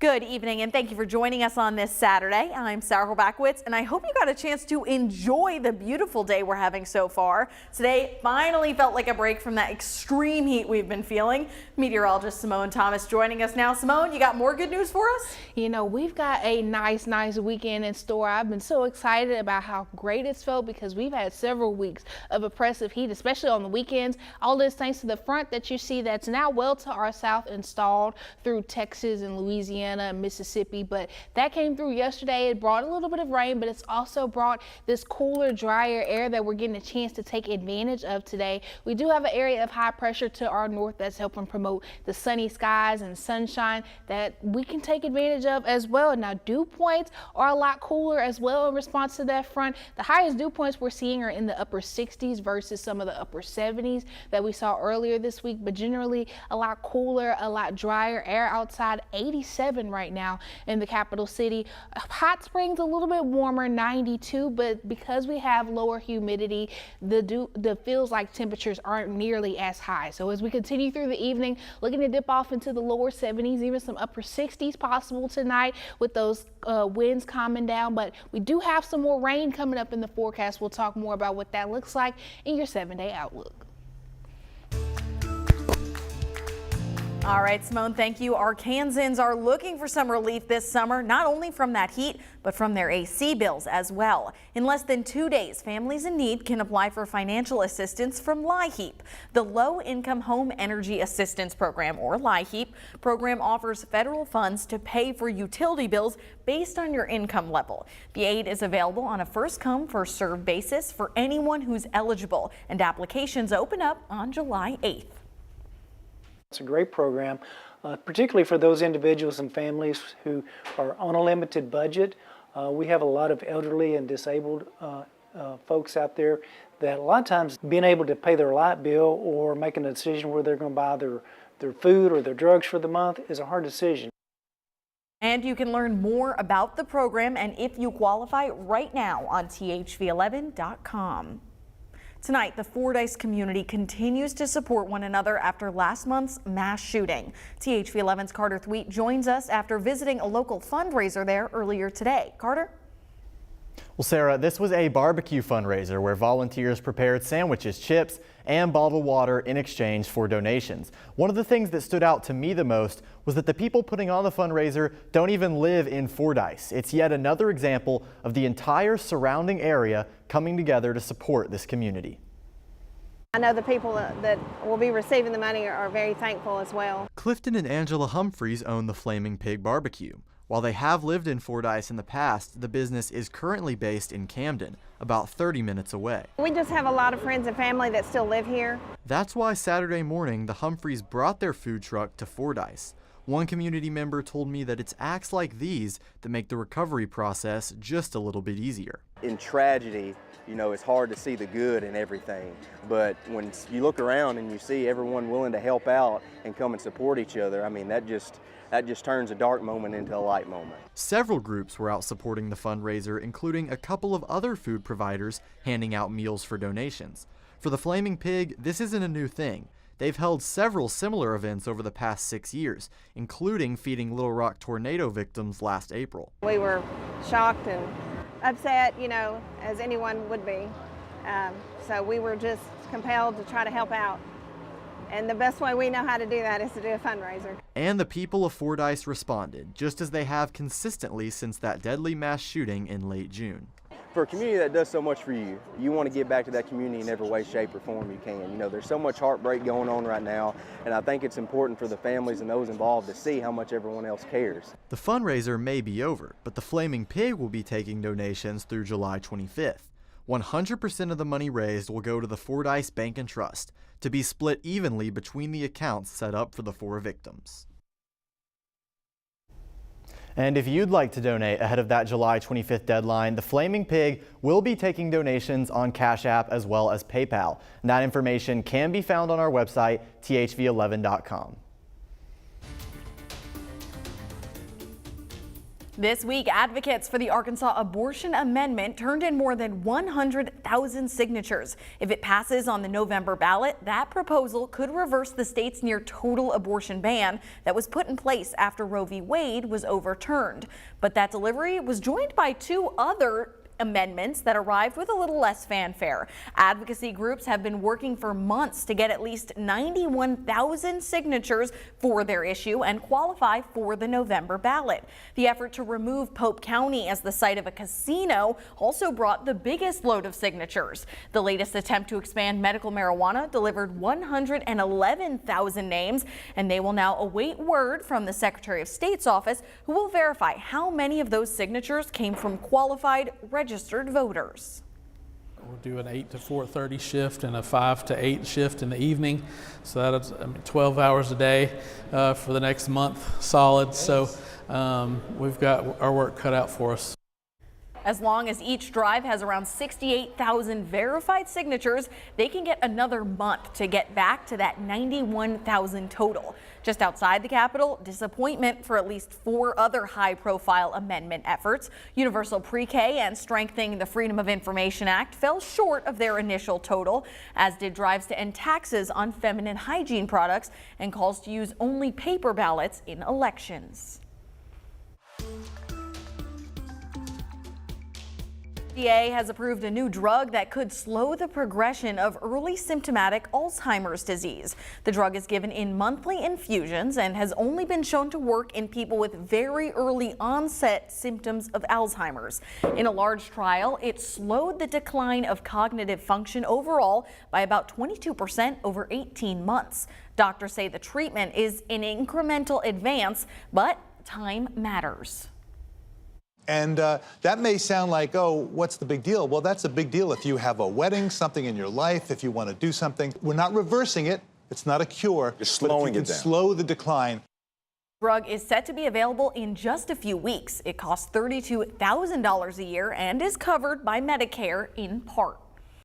Good evening and thank you for joining us on this Saturday. I'm Sarah Horbacewicz and I hope you got a chance to enjoy the beautiful day we're having so far. Today finally felt like a break from that extreme heat we've been feeling. Meteorologist Simone Thomas joining us now. Simone, you got more good news for us? You know, we've got a nice weekend in store. I've been so excited about how great it's felt because we've had several weeks of oppressive heat, especially on the weekends. All this thanks to the front that you see that's now well to our south installed through Texas and Louisiana and Mississippi, but that came through yesterday. It brought a little bit of rain, but it's also brought this cooler, drier air that we're getting a chance to take advantage of today. We do have an area of high pressure to our north that's helping promote the sunny skies and sunshine that we can take advantage of as well. Now, dew points are a lot cooler as well in response to that front. The highest dew points we're seeing are in the upper 60s versus some of the upper 70s that we saw earlier this week, but generally a lot cooler, a lot drier air outside. 87 right now in the capital city. Hot Springs a little bit warmer, 92, but because we have lower humidity, the feels like temperatures aren't nearly as high. So as we continue through the evening, looking to dip off into the lower 70s, even some upper 60s possible tonight with those winds calming down, but we do have some more rain coming up in the forecast. We'll talk more about what that looks like in your 7-day outlook. All right, Simone, thank you. Arkansans are looking for some relief this summer, not only from that heat, but from their AC bills as well. In less than 2 days, families in need can apply for financial assistance from LIHEAP. The Low Income Home Energy Assistance Program, or LIHEAP, program offers federal funds to pay for utility bills based on your income level. The aid is available on a first-come, first-served basis for anyone who's eligible, and applications open up on July 8th. It's a great program, particularly for those individuals and families who are on a limited budget. We have a lot of elderly and disabled folks out there that a lot of times being able to pay their light bill or making a decision where they're going to buy their food or their drugs for the month is a hard decision. And you can learn more about the program and if you qualify right now on thv11.com. Tonight, the Fordyce community continues to support one another after last month's mass shooting. THV11's Carter Thweet joins us after visiting a local fundraiser there earlier today. Carter? Well, Sarah, this was a barbecue fundraiser where volunteers prepared sandwiches, chips, and bottled water in exchange for donations. One of the things that stood out to me the most was that the people putting on the fundraiser don't even live in Fordyce. It's yet another example of the entire surrounding area coming together to support this community. I know the people that will be receiving the money are very thankful as well. Clifton and Angela Humphreys own the Flaming Pig Barbecue. While they have lived in Fordyce in the past, the business is currently based in Camden, about 30 minutes away. We just have a lot of friends and family that still live here. That's why Saturday morning, the Humphreys brought their food truck to Fordyce. One community member told me that it's acts like these that make the recovery process just a little bit easier. In tragedy, you know, it's hard to see the good in everything, but when you look around and you see everyone willing to help out and come and support each other, I mean, that just turns a dark moment into a light moment. Several groups were out supporting the fundraiser, including a couple of other food providers handing out meals for donations. For the Flaming Pig, this isn't a new thing. They've held several similar events over the past 6 years, including feeding Little Rock tornado victims last April. We were shocked and upset, you know, as anyone would be. So we were just compelled to try to help out. And the best way we know how to do that is to do a fundraiser. And the people of Fordyce responded, just as they have consistently since that deadly mass shooting in late June. For a community that does so much for you, you want to give back to that community in every way, shape, or form you can. You know, there's so much heartbreak going on right now, and I think it's important for the families and those involved to see how much everyone else cares. The fundraiser may be over, but the Flaming Pig will be taking donations through July 25th. 100% of the money raised will go to the Fordyce Bank and Trust, to be split evenly between the accounts set up for the 4 victims. And if you'd like to donate ahead of that July 25th deadline, the Flaming Pig will be taking donations on Cash App as well as PayPal. And that information can be found on our website, thv11.com. This week, advocates for the Arkansas abortion amendment turned in more than 100,000 signatures. If it passes on the November ballot, that proposal could reverse the state's near total abortion ban that was put in place after Roe v. Wade was overturned. But that delivery was joined by two other amendments that arrived with a little less fanfare. Advocacy groups have been working for months to get at least 91,000 signatures for their issue and qualify for the November ballot. The effort to remove Pope County as the site of a casino also brought the biggest load of signatures. The latest attempt to expand medical marijuana delivered 111,000 names, and they will now await word from the Secretary of State's office, who will verify how many of those signatures came from qualified registered voters. We'll do an 8 to 4:30 shift and a 5 to 8 shift in the evening. So that's 12 hours a day for the next month solid. So we've got our work cut out for us. As long as each drive has around 68,000 verified signatures, they can get another month to get back to that 91,000 total. Just outside the Capitol, disappointment for at least 4 other high-profile amendment efforts. Universal Pre-K and Strengthening the Freedom of Information Act fell short of their initial total, as did drives to end taxes on feminine hygiene products and calls to use only paper ballots in elections. The FDA has approved a new drug that could slow the progression of early symptomatic Alzheimer's disease. The drug is given in monthly infusions and has only been shown to work in people with very early onset symptoms of Alzheimer's. In a large trial, it slowed the decline of cognitive function overall by about 22% over 18 months. Doctors say the treatment is an incremental advance, but time matters. And that may sound like, oh, what's the big deal? Well, that's a big deal if you have a wedding, something in your life, if you want to do something. We're not reversing it. It's not a cure. You're slowing it down. Slow the decline. The drug is set to be available in just a few weeks. It costs $32,000 a year and is covered by Medicare in part.